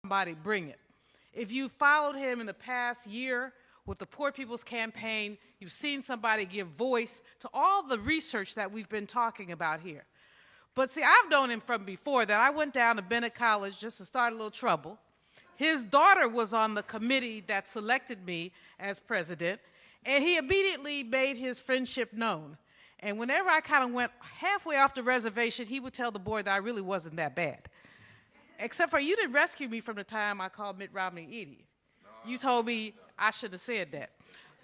somebody, bring it. If you followed him in the past year with the Poor People's Campaign, you've seen somebody give voice to all the research that we've been talking about here. But see, I've known him from before that. I went down to Bennett College just to start a little trouble. His daughter was on the committee that selected me as president, and he immediately made his friendship known. And whenever I kind of went halfway off the reservation, he would tell the board that I really wasn't that bad. Except for you didn't rescue me from the time I called Mitt Romney an idiot. You told me I should have said that.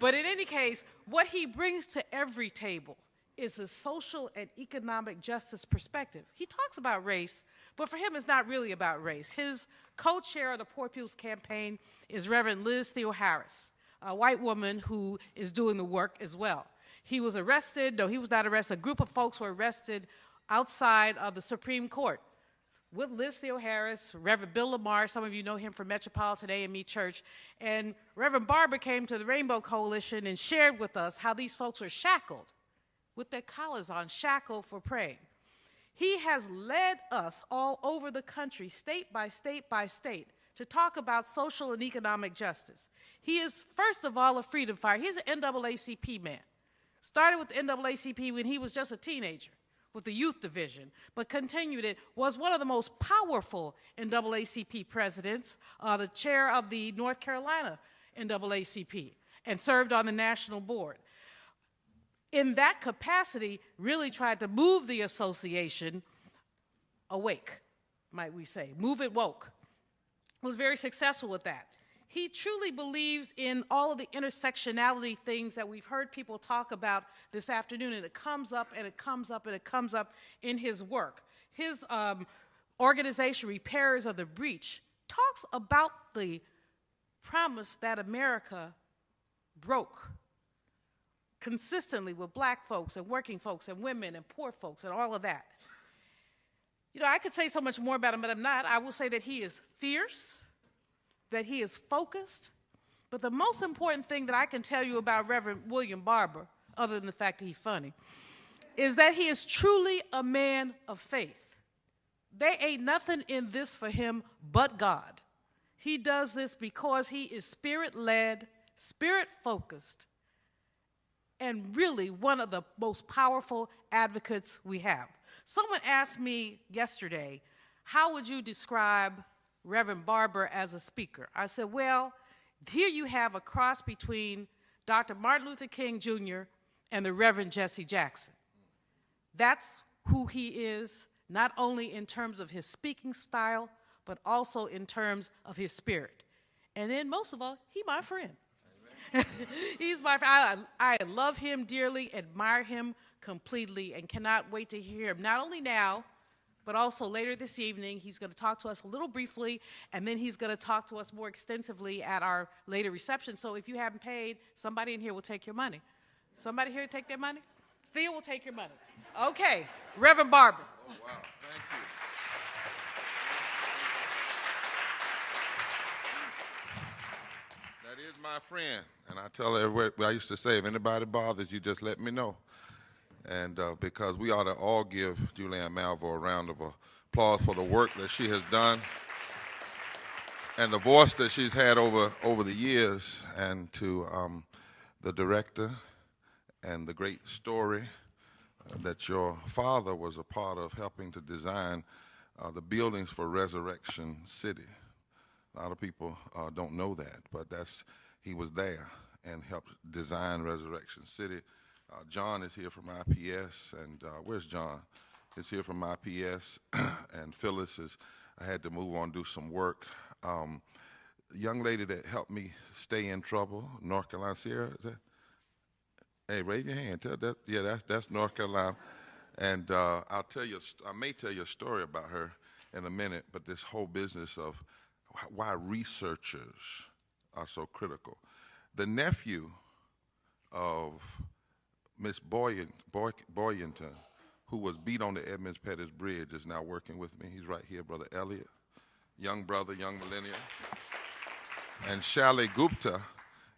But in any case, what he brings to every table is a social and economic justice perspective. He talks about race, but for him it's not really about race. His co-chair of the Poor People's Campaign is Reverend Liz Theo-Harris, a white woman who is doing the work as well. He was arrested, no, he was not arrested. A group of folks were arrested outside of the Supreme Court with Liz Theo-Harris, Reverend Bill Lamar, some of you know him from Metropolitan AME Church, and Reverend Barber came to the Rainbow Coalition and shared with us how these folks were shackled with their collars on, shackled for praying. He has led us all over the country, state by state by state, to talk about social and economic justice. He is, first of all, a freedom fighter. He's an NAACP man. Started with the NAACP when he was just a teenager with the youth division, but continued it, was one of the most powerful NAACP presidents, the chair of the North Carolina NAACP, and served on the national board. In that capacity, really tried to move the association awake, might we say, move it woke. Was very successful with that. He truly believes in all of the intersectionality things that we've heard people talk about this afternoon, and it comes up and it comes up and it comes up in his work. His organization, Repairers of the Breach, talks about the promise that America broke consistently with black folks and working folks and women and poor folks and all of that. You know, I could say so much more about him, but I'm not. I will say that he is fierce, that he is focused, but the most important thing that I can tell you about Reverend William Barber, other than the fact that he's funny, is that he is truly a man of faith. There ain't nothing in this for him but God. He does this because he is spirit-led, spirit-focused, and really one of the most powerful advocates we have. Someone asked me yesterday, how would you describe Reverend Barber as a speaker? I said, well, here you have a cross between Dr. Martin Luther King Jr. and the Reverend Jesse Jackson. That's who he is, not only in terms of his speaking style, but also in terms of his spirit. And then most of all, he's my friend. He's my friend. I love him dearly, admire him completely, and cannot wait to hear him, not only now, but also later this evening. He's going to talk to us a little briefly, and then he's going to talk to us more extensively at our later reception. So if you haven't paid, somebody in here will take your money. Somebody here take their money? Theo will take your money. Okay, Reverend Barber. Oh, wow, thank you. That is my friend, and I tell her, I used to say, if anybody bothers you, just let me know. And because we ought to all give Julianne Malvo a round of applause for the work that she has done and the voice that she's had over the years, and to the director and the great story that your father was a part of helping to design the buildings for Resurrection City. A lot of people don't know that, but he was there and helped design Resurrection City. John is here from IPS, and where's John? He's here from IPS, and Phyllis I had to move on, do some work. The young lady that helped me stay in trouble, North Carolina, Sierra, is that? Hey, raise your hand. Tell that. Yeah, that's North Carolina. And I may tell you a story about her in a minute, but this whole business of why researchers are so critical. The nephew of Miss Boyington, who was beat on the Edmonds Pettus Bridge, is now working with me. He's right here, Brother Elliot. Young brother, young millennial. And Shali Gupta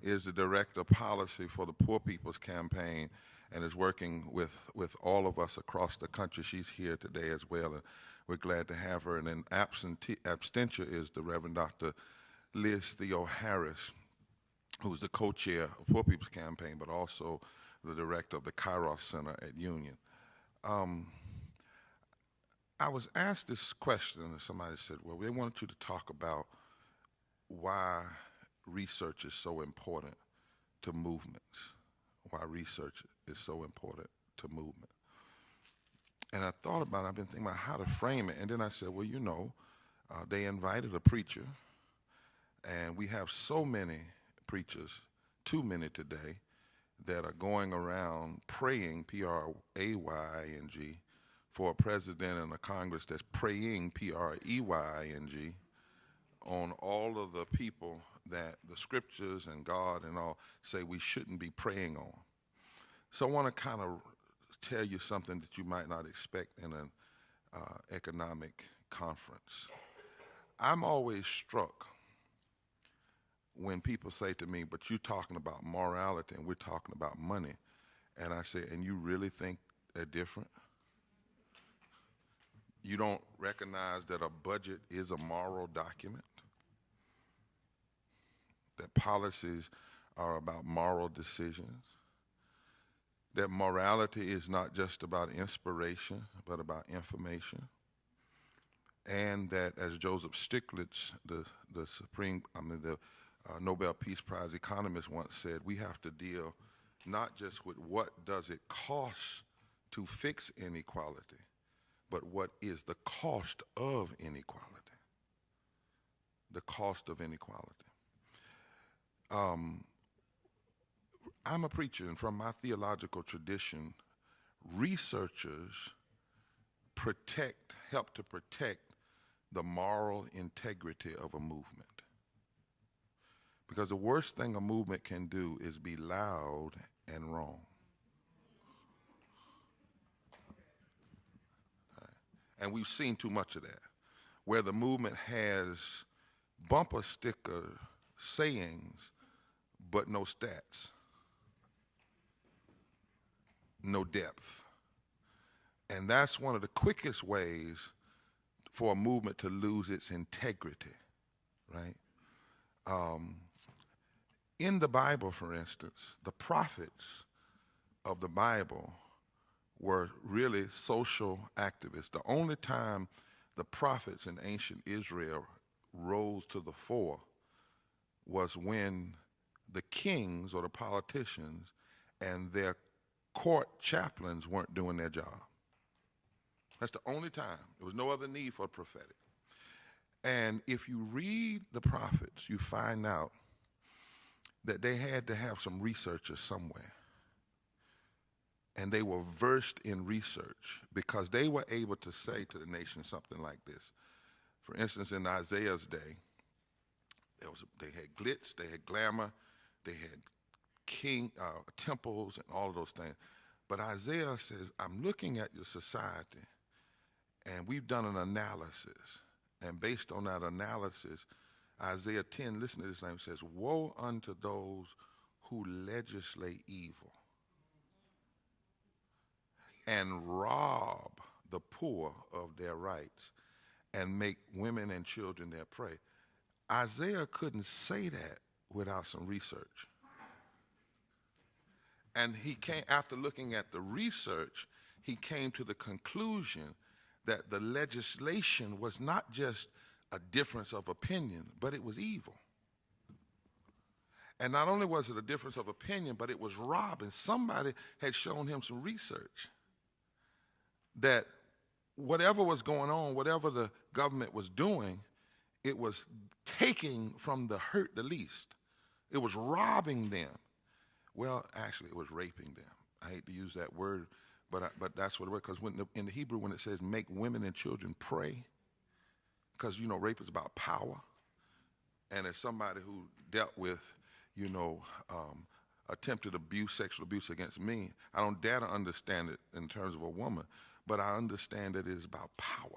is the director of policy for the Poor People's Campaign and is working with all of us across the country. She's here today as well. And we're glad to have her. And then abstentia is the Reverend Dr. Liz Theo Harris, who's the co-chair of Poor People's Campaign, but also the director of the Kairos Center at Union. I was asked this question, and somebody said, well, they wanted you to talk about why research is so important to movements, why research is so important to movement. And I thought about it, I've been thinking about how to frame it, and then I said, well, you know, they invited a preacher, and we have so many preachers, too many today, that are going around praying, P-R-A-Y-N-G, for a president and a Congress that's praying, P-R-E-Y-N-G, on all of the people that the scriptures and God and all say we shouldn't be praying on. So I want to kind of tell you something that you might not expect in an economic conference. I'm always struck when people say to me, but you're talking about morality and we're talking about money. And I say, and you really think they're different? You don't recognize that a budget is a moral document? That policies are about moral decisions? That morality is not just about inspiration, but about information? And that, as Joseph Stiglitz, the Nobel Peace Prize economist once said, we have to deal not just with what does it cost to fix inequality, but what is the cost of inequality? The cost of inequality. I'm a preacher, and from my theological tradition, researchers help to protect the moral integrity of a movement. Because the worst thing a movement can do is be loud and wrong. And we've seen too much of that, where the movement has bumper sticker sayings, but no stats, no depth. And that's one of the quickest ways for a movement to lose its integrity, right? In the Bible, for instance, the prophets of the Bible were really social activists. The only time the prophets in ancient Israel rose to the fore was when the kings or the politicians and their court chaplains weren't doing their job. That's the only time. There was no other need for prophetic. And if you read the prophets, you find out that they had to have some researchers somewhere. And they were versed in research because they were able to say to the nation something like this. For instance, in Isaiah's day, they had glitz, they had glamour, they had temples and all of those things. But Isaiah says, I'm looking at your society, and we've done an analysis. And based on that analysis, Isaiah 10, listen to this name, says, woe unto those who legislate evil and rob the poor of their rights and make women and children their prey. Isaiah couldn't say that without some research. And he came, after looking at the research, he came to the conclusion that the legislation was not just a difference of opinion, but it was evil. And not only was it a difference of opinion, but it was robbing. Somebody had shown him some research that whatever was going on, whatever the government was doing, it was taking from the hurt the least. It was robbing them. Well, actually, it was raping them. I hate to use that word, but that's what it was. Because in the Hebrew, when it says make women and children pray, because, you know, rape is about power. And as somebody who dealt with, you know, attempted abuse, sexual abuse against me, I don't dare to understand it in terms of a woman, but I understand that it is about power.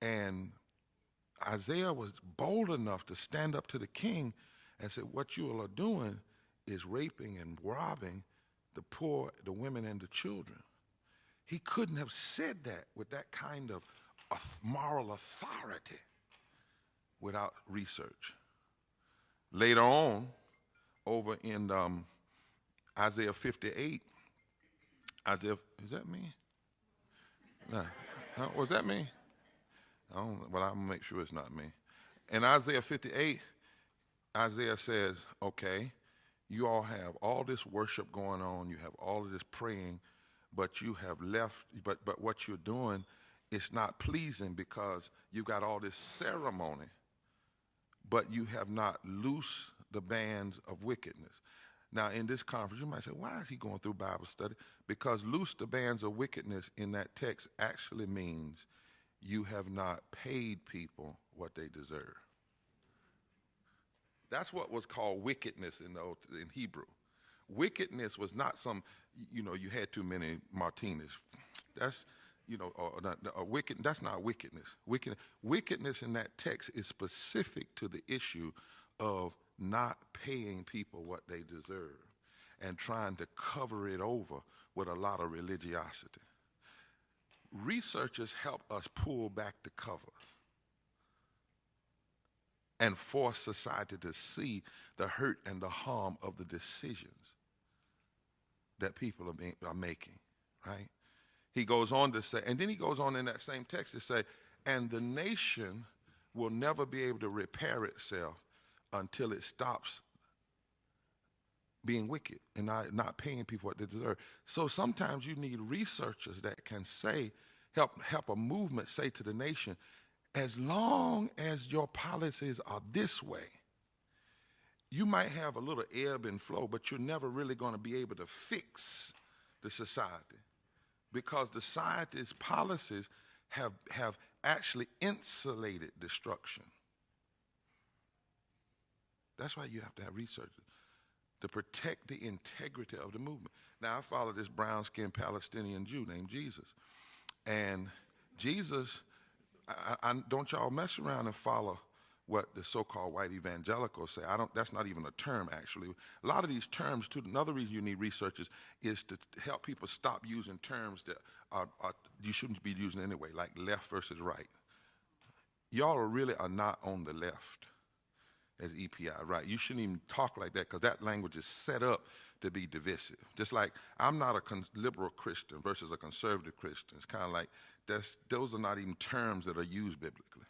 And Isaiah was bold enough to stand up to the king and say, what you all are doing is raping and robbing the poor, the women, and the children. He couldn't have said that with that kind of moral authority without research. Later on, over in Isaiah 58, is that me? No. Was that me? Well, I'm going to make sure it's not me. In Isaiah 58, Isaiah says, okay, you all have all this worship going on, you have all of this praying, but you have left, but what you're doing is not pleasing because you've got all this ceremony, but you have not loosed the bands of wickedness. Now, in this conference, you might say, why is he going through Bible study? Because loose the bands of wickedness in that text actually means you have not paid people what they deserve. That's what was called wickedness in Hebrew. Wickedness was not some, you had too many martinis. That's, wicked. That's not wickedness. Wickedness in that text is specific to the issue of not paying people what they deserve and trying to cover it over with a lot of religiosity. Researchers help us pull back the covers and force society to see the hurt and the harm of the decisions that people are making, right? He goes on to say, and then he goes on in that same text to say, and the nation will never be able to repair itself until it stops being wicked and not paying people what they deserve. So sometimes you need researchers that can help a movement say to the nation, as long as your policies are this way, you might have a little ebb and flow, but you're never really going to be able to fix the society because the society's policies have actually insulated destruction. That's why you have to have researchers to protect the integrity of the movement. Now, I follow this brown-skinned Palestinian Jew named Jesus. And Jesus, don't y'all mess around and follow what the so-called white evangelicals say. That's not even a term, actually. A lot of these terms, too, another reason you need researchers is to help people stop using terms that you shouldn't be using anyway, like left versus right. Y'all really are not on the left as EPI, right? You shouldn't even talk like that because that language is set up to be divisive. Just like I'm not a liberal Christian versus a conservative Christian. It's kind of like those are not even terms that are used biblically.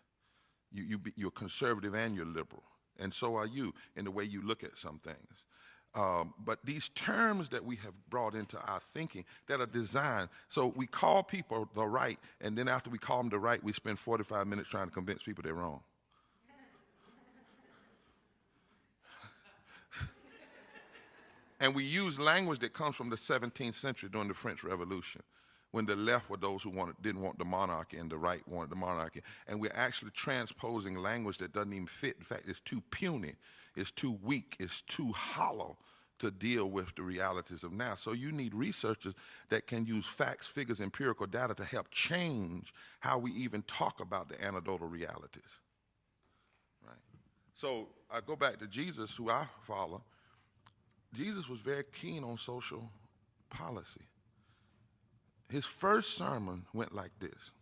You're conservative and you're liberal, and so are you in the way you look at some things. But these terms that we have brought into our thinking that are designed, so we call people the right, and then after we call them the right, we spend 45 minutes trying to convince people they're wrong. And we use language that comes from the 17th century during the French Revolution, when the left were those who didn't want the monarchy and the right wanted the monarchy. And we're actually transposing language that doesn't even fit. In fact, it's too puny, it's too weak, it's too hollow to deal with the realities of now. So you need researchers that can use facts, figures, empirical data to help change how we even talk about the anecdotal realities. Right? So I go back to Jesus, who I follow. Jesus was very keen on social policy. His first sermon went like this.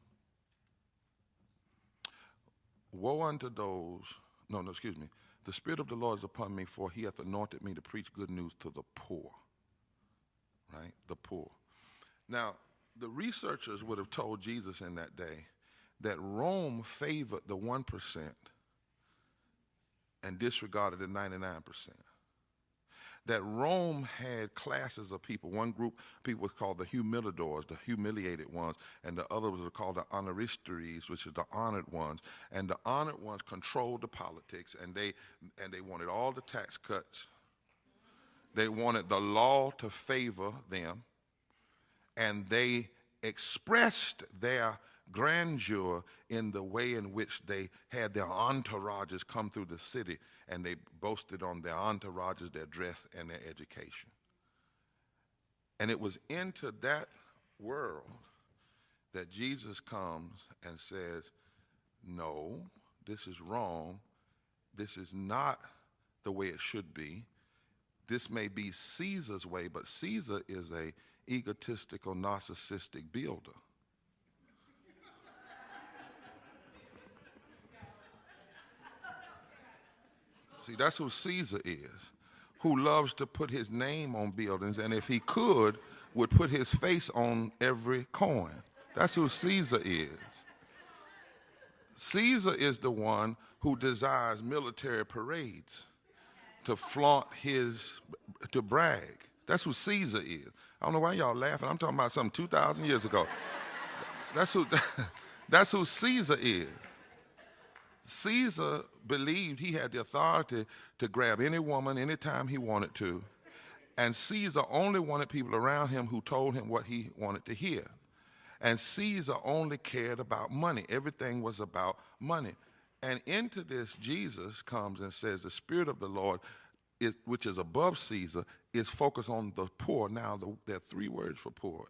Woe unto those, the Spirit of the Lord is upon me, for he hath anointed me to preach good news to the poor. Right? The poor. Now, the researchers would have told Jesus in that day that Rome favored the 1% and disregarded the 99%. That Rome had classes of people. One group of people was called the humiliadors, the humiliated ones, and the other was called the honoristes, which is the honored ones. And the honored ones controlled the politics, and they wanted all the tax cuts. They wanted the law to favor them, and they expressed their grandeur in the way in which they had their entourages come through the city, and they boasted on their entourages, their dress, and their education. And it was into that world that Jesus comes and says, no, this is wrong. This is not the way it should be. This may be Caesar's way, but Caesar is a egotistical, narcissistic builder. See, that's who Caesar is, who loves to put his name on buildings, and if he could, would put his face on every coin. That's who Caesar is. Caesar is the one who desires military parades to flaunt to brag. That's who Caesar is. I don't know why y'all laughing. I'm talking about something 2,000 years ago. That's who Caesar is. Caesar believed he had the authority to grab any woman anytime he wanted to, and Caesar only wanted people around him who told him what he wanted to hear. And Caesar only cared about money. Everything was about money. And into this, Jesus comes and says, the Spirit of the Lord, which is above Caesar, is focused on the poor. Now, there are 3 words for poor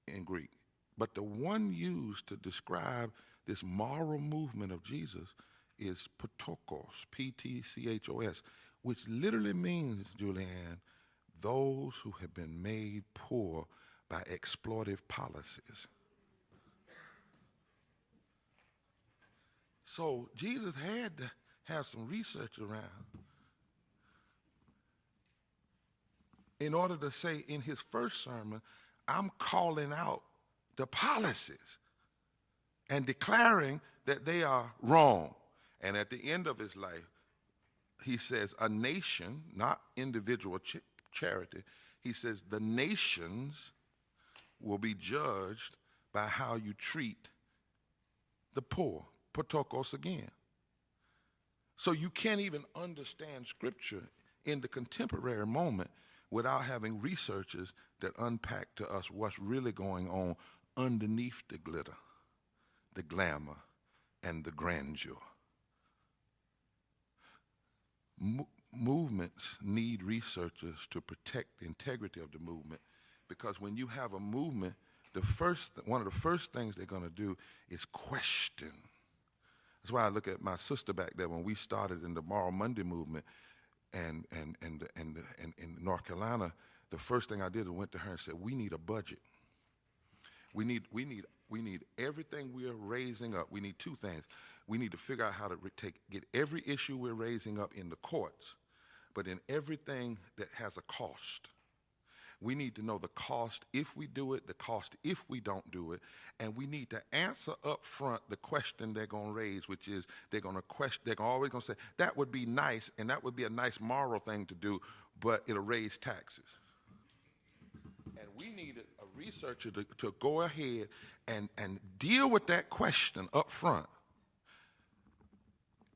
in Greek. But the one used to describe this moral movement of Jesus is patokos, P-T-C-H-O-S, which literally means, Julianne, those who have been made poor by exploitive policies. So Jesus had to have some research around in order to say in his first sermon, I'm calling out the policies and declaring that they are wrong. And at the end of his life, he says a nation, not individual charity, he says the nations will be judged by how you treat the poor. Patokos again. So you can't even understand Scripture in the contemporary moment without having researchers that unpack to us what's really going on underneath the glitter, the glamour, and the grandeur. Movements need researchers to protect the integrity of the movement, because when you have a movement, one of the first things they're going to do is question. That's why I look at my sister back there when we started in the Moral Monday movement and in North Carolina. The first thing I did was went to her and said, we need a budget. We need everything we are raising up. We need 2 things. We need to figure out how to get every issue we're raising up in the courts, but in everything that has a cost. We need to know the cost if we do it, the cost if we don't do it, and we need to answer up front the question they're going to raise, which is they're always going to say, that would be nice, and that would be a nice moral thing to do, but it'll raise taxes. And we needed a researcher to go ahead and deal with that question up front,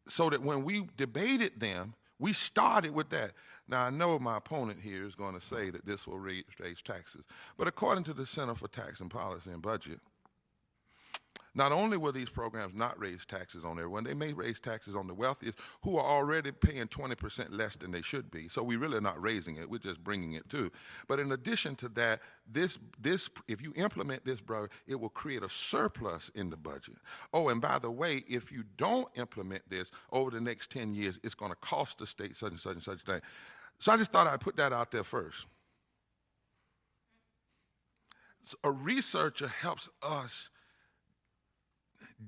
so that when we debated them, we started with that. Now, I know my opponent here is going to say that this will raise taxes, but according to the Center for Tax and Policy and Budget, not only will these programs not raise taxes on everyone, they may raise taxes on the wealthiest who are already paying 20% less than they should be. So we're really not raising it, we're just bringing it to. But in addition to that, this if you implement this, brother, it will create a surplus in the budget. Oh, and by the way, if you don't implement this over the next 10 years, it's going to cost the state such and such and such thing. So I just thought I'd put that out there first. So a researcher helps us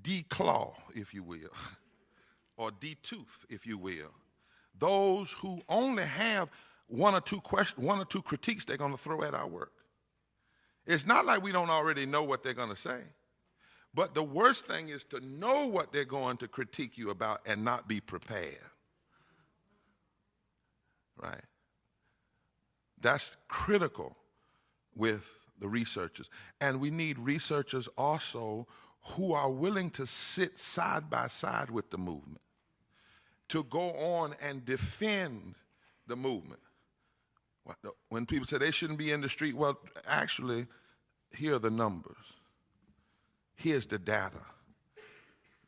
declaw, if you will, or detooth, if you will, those who only have one or two critiques they're going to throw at our work. It's not like we don't already know what they're going to say, but the worst thing is to know what they're going to critique you about and not be prepared. Right? That's critical with the researchers. And we need researchers also who are willing to sit side by side with the movement, to go on and defend the movement. When people say they shouldn't be in the street, well, actually, here are the numbers. Here's the data.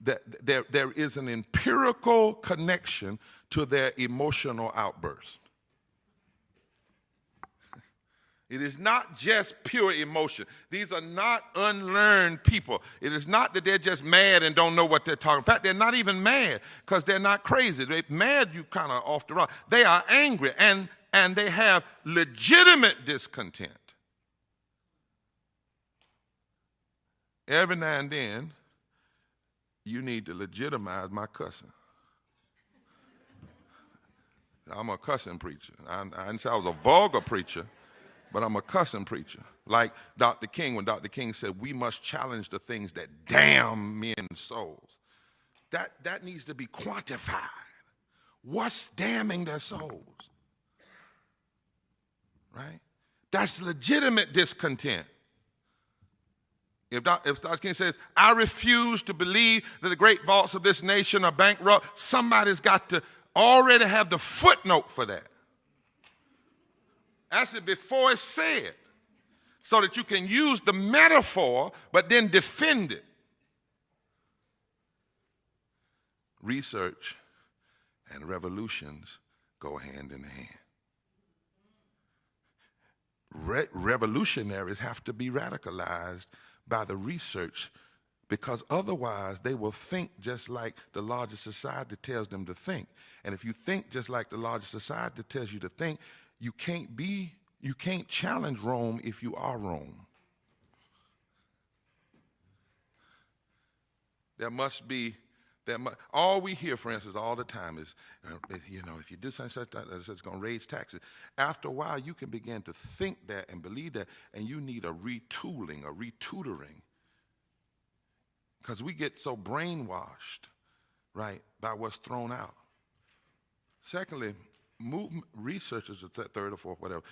There is an empirical connection to their emotional outburst. It is not just pure emotion. These are not unlearned people. It is not that they're just mad and don't know what they're talking. In fact, they're not even mad because they're not crazy. They're mad, you kind of off the run. They are angry, and and they have legitimate discontent. Every now and then, you need to legitimize my cussing. I'm a cussing preacher. I didn't say I was a vulgar preacher, but I'm a cussing preacher. Like Dr. King, when Dr. King said, we must challenge the things that damn men's souls. That needs to be quantified. What's damning their souls? Right? That's legitimate discontent. If Dr. King says, I refuse to believe that the great vaults of this nation are bankrupt, somebody's got to already have the footnote for that. Actually, before it's said, so that you can use the metaphor, but then defend it. Research and revolutions go hand in hand. Revolutionaries have to be radicalized by the research, because otherwise they will think just like the larger society tells them to think. And if you think just like the larger society tells you to think, you can't challenge Rome if you are Rome. All we hear, for instance, all the time is, if you do something such that, it's going to raise taxes. After a while, you can begin to think that and believe that, and you need a retooling, a retutoring. Because we get so brainwashed, right, by what's thrown out. Secondly, researchers, third or fourth, whatever,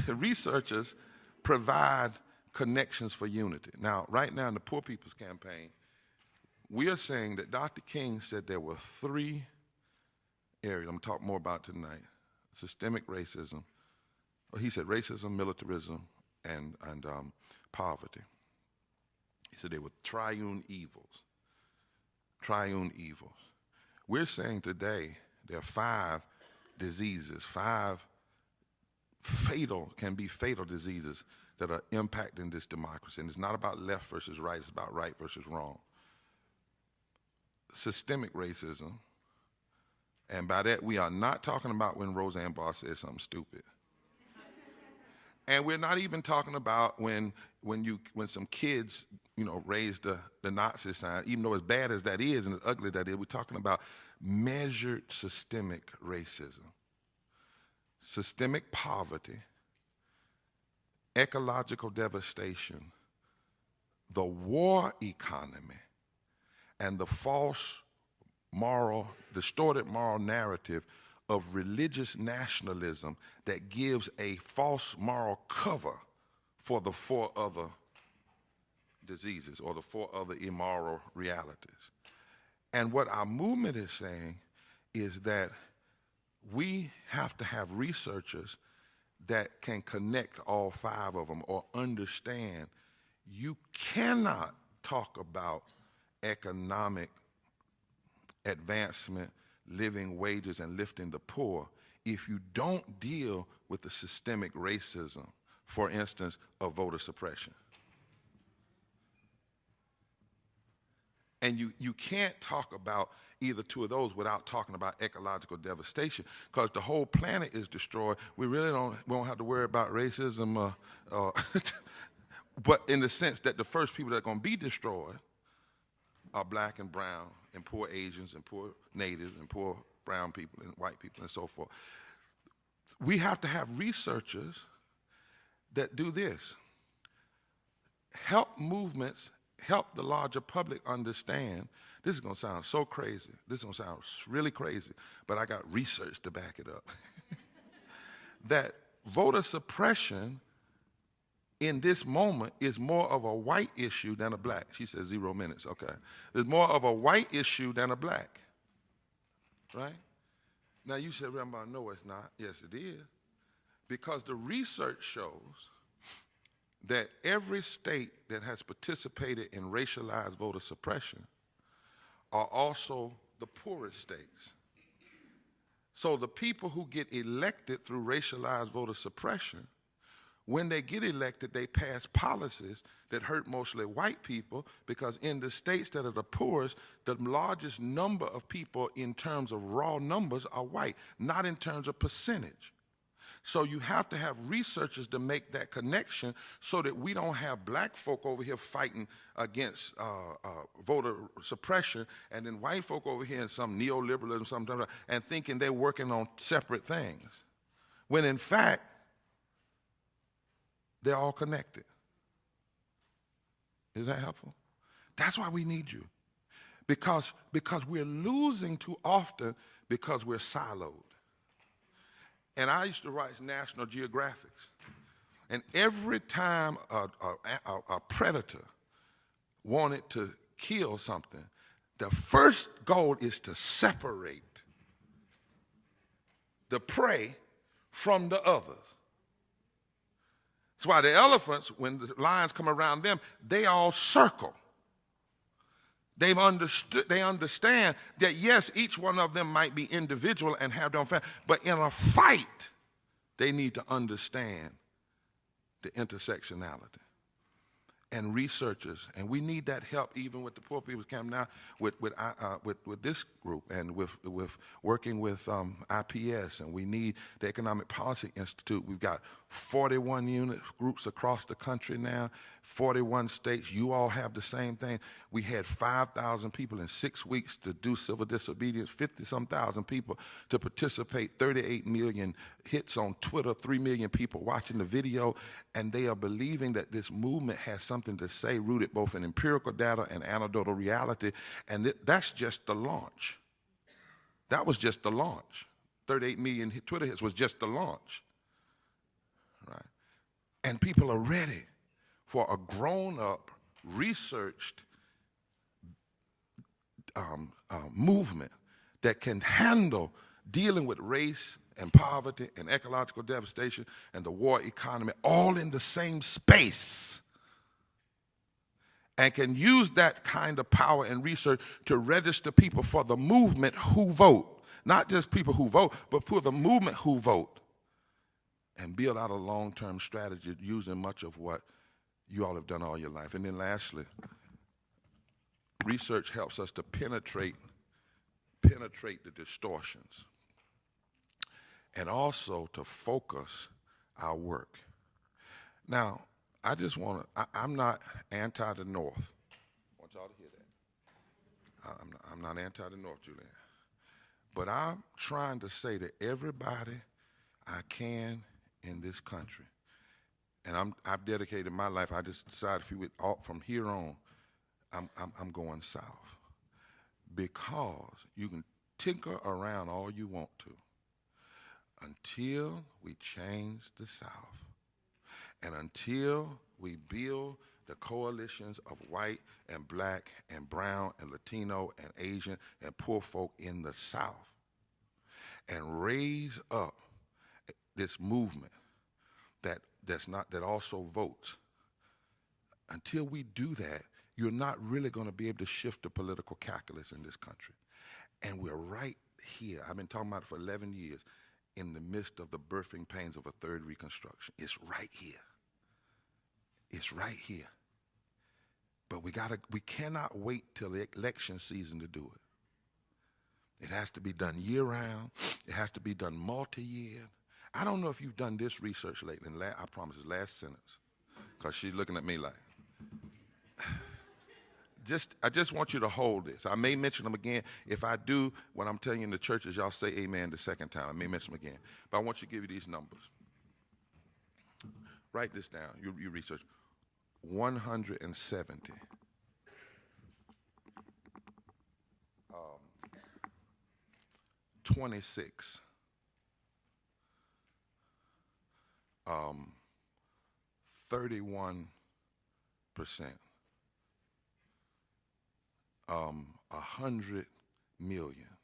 researchers provide connections for unity. Now, right now in the Poor People's Campaign, we are saying that Dr. King said there were 3 areas I'm going to talk more about tonight. Systemic racism. He said racism, militarism, and poverty. He said they were triune evils. Triune evils. We're saying today there are 5 diseases, 5 can be fatal diseases that are impacting this democracy. And it's not about left versus right, it's about right versus wrong. Systemic racism, and by that we are not talking about when Roseanne Barr says something stupid. And we're not even talking about when some kids, raise the Nazi sign, even though as bad as that is and as ugly as that is, we're talking about measured systemic racism, systemic poverty, ecological devastation, the war economy, and the false distorted moral narrative of religious nationalism that gives a false moral cover for the 4 other diseases or the 4 other immoral realities. And what our movement is saying is that we have to have researchers that can connect all 5 of them or understand you cannot talk about economic advancement, living wages, and lifting the poor if you don't deal with the systemic racism, for instance, of voter suppression. And you can't talk about either 2 of those without talking about ecological devastation, because the whole planet is destroyed. We won't have to worry about racism, but in the sense that the first people that are going to be destroyed are black and brown and poor Asians and poor natives and poor brown people and white people and so forth. We have to have researchers that do this. Help movements, help the larger public understand. This is going to sound so crazy. This is going to sound really crazy, but I got research to back it up. That voter suppression in this moment is more of a white issue than a black. She says 0 minutes, okay. It's more of a white issue than a black, right? Now you said, Rambo, no, it's not. Yes, it is. Because the research shows that every state that has participated in racialized voter suppression are also the poorest states. So the people who get elected through racialized voter suppression, when they get elected, they pass policies that hurt mostly white people, because in the states that are the poorest, the largest number of people in terms of raw numbers are white, not in terms of percentage. So you have to have researchers to make that connection so that we don't have black folk over here fighting against voter suppression and then white folk over here in some neoliberalism, something, and thinking they're working on separate things. When in fact, they're all connected. Is that helpful? That's why we need you. Because we're losing too often because we're siloed. And I used to write National Geographics. And every time a predator wanted to kill something, the first goal is to separate the prey from the others. That's why the elephants, when the lions come around them, they all circle. They understand that, yes, each one of them might be individual and have their own family, but in a fight, they need to understand the intersectionality. And researchers, and we need that help even with the Poor People's Camp now, with this group, and with working with IPS, and we need the Economic Policy Institute. We've got 41 groups across the country now, 41 states. You all have the same thing. We had 5,000 people in 6 weeks to do civil disobedience, 50-some thousand people to participate, 38 million hits on Twitter, 3 million people watching the video, and they are believing that this movement has something to say, rooted both in empirical data and anecdotal reality, and that's just the launch. That was just the launch. 38 million Twitter hits was just the launch, right? And people are ready for a grown-up, researched movement that can handle dealing with race and poverty and ecological devastation and the war economy all in the same space, and can use that kind of power and research to register people for the movement who vote. Not just people who vote, but for the movement who vote, and build out a long-term strategy using much of what you all have done all your life. And then lastly, research helps us to penetrate the distortions and also to focus our work. Now, I just want to, I'm not anti the North. I want y'all to hear that. I'm not anti the North, Julian. But I'm trying to say to everybody I can in this country, and I've dedicated my life, I just decided from here on, I'm going south. Because you can tinker around all you want to until we change the South. And until we build the coalitions of white and black and brown and Latino and Asian and poor folk in the South and raise up this movement that also votes, until we do that, you're not really going to be able to shift the political calculus in this country. And we're right here. I've been talking about it for 11 years, in the midst of the birthing pains of a third Reconstruction. It's right here. It's right here. But we cannot wait till the election season to do it. It has to be done year-round. It has to be done multi-year. I don't know if you've done this research lately. I promise it's last sentence, because she's looking at me like, I just want you to hold this. I may mention them again. If I do, when I'm telling you in the churches, y'all say amen the second time. I may mention them again. But I want you to give you these numbers. Write this down. You research. 170. 26. 31%. 100 million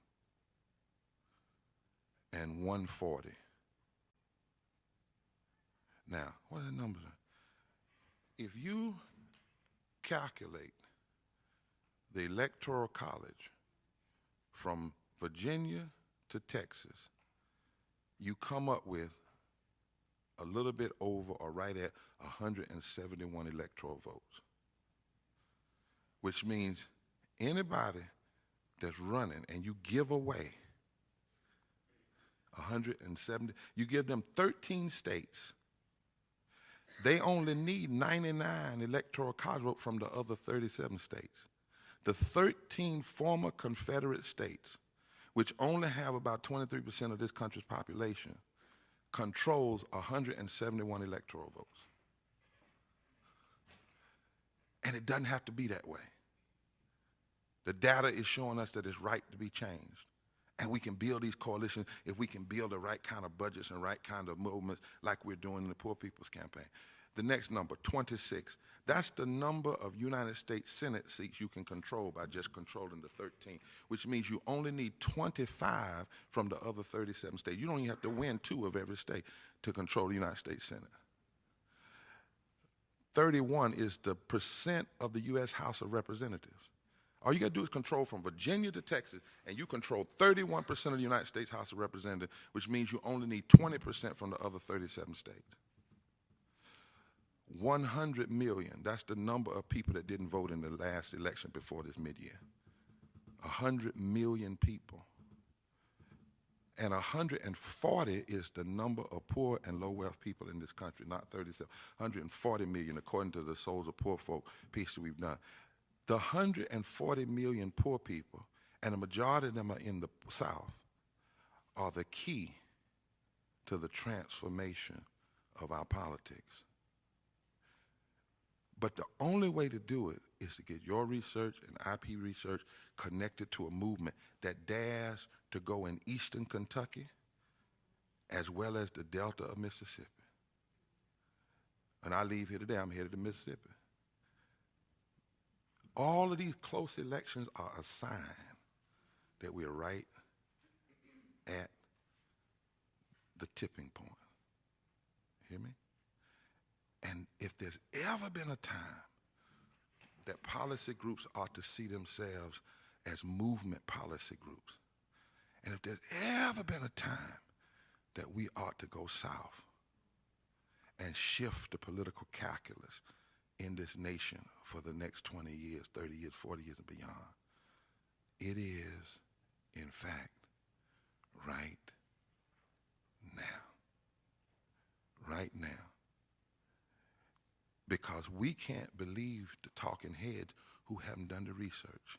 and 140. Now, what are the numbers? If you calculate the Electoral College from Virginia to Texas, you come up with a little bit over or right at 171 electoral votes, which means anybody that's running and you give away 170. You give them 13 states. They only need 99 electoral college votes from the other 37 states. The 13 former Confederate states, which only have about 23% of this country's population, controls 171 electoral votes. And it doesn't have to be that way. The data is showing us that it's right to be changed. And we can build these coalitions if we can build the right kind of budgets and right kind of movements like we're doing in the Poor People's Campaign. The next number, 26. That's the number of United States Senate seats you can control by just controlling the 13, which means you only need 25 from the other 37 states. You don't even have to win 2 of every state to control the United States Senate. 31 is the percent of the U.S. House of Representatives. All you got to do is control from Virginia to Texas, and you control 31% of the United States House of Representatives, which means you only need 20% from the other 37 states. 100 million, that's the number of people that didn't vote in the last election before this mid-year. 100 million people. And 140 is the number of poor and low-wealth people in this country, not 37. 140 million, according to the Souls of Poor Folk piece that we've done. The 140 million poor people, and a majority of them are in the South, are the key to the transformation of our politics. But the only way to do it is to get your research and IP research connected to a movement that dares to go in eastern Kentucky as well as the Delta of Mississippi. And I leave here today, I'm headed to Mississippi. All of these close elections are a sign that we're right at the tipping point. Hear me? And if there's ever been a time that policy groups ought to see themselves as movement policy groups, and if there's ever been a time that we ought to go south and shift the political calculus in this nation for the next 20 years, 30 years, 40 years, and beyond, it is, in fact, right now. Right now. Because we can't believe the talking heads who haven't done the research,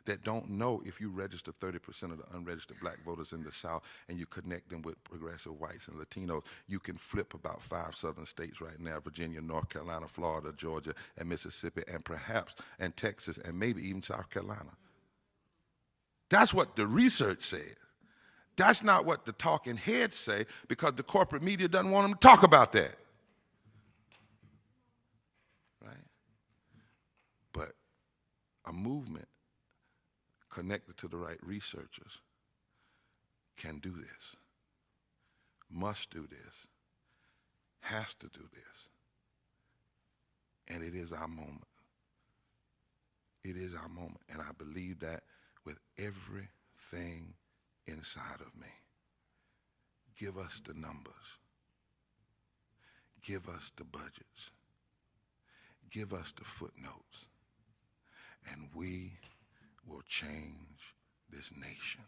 that don't know if you register 30% of the unregistered black voters in the South and you connect them with progressive whites and Latinos, you can flip about 5 southern states right now: Virginia, North Carolina, Florida, Georgia, and Mississippi, and perhaps, and Texas, and maybe even South Carolina. That's what the research says. That's not what the talking heads say, because the corporate media doesn't want them to talk about that. Right? But a movement connected to the right researchers can do this, must do this, has to do this. And it is our moment. It is our moment. And I believe that with everything inside of me. Give us the numbers. Give us the budgets. Give us the footnotes. And we will change this nation.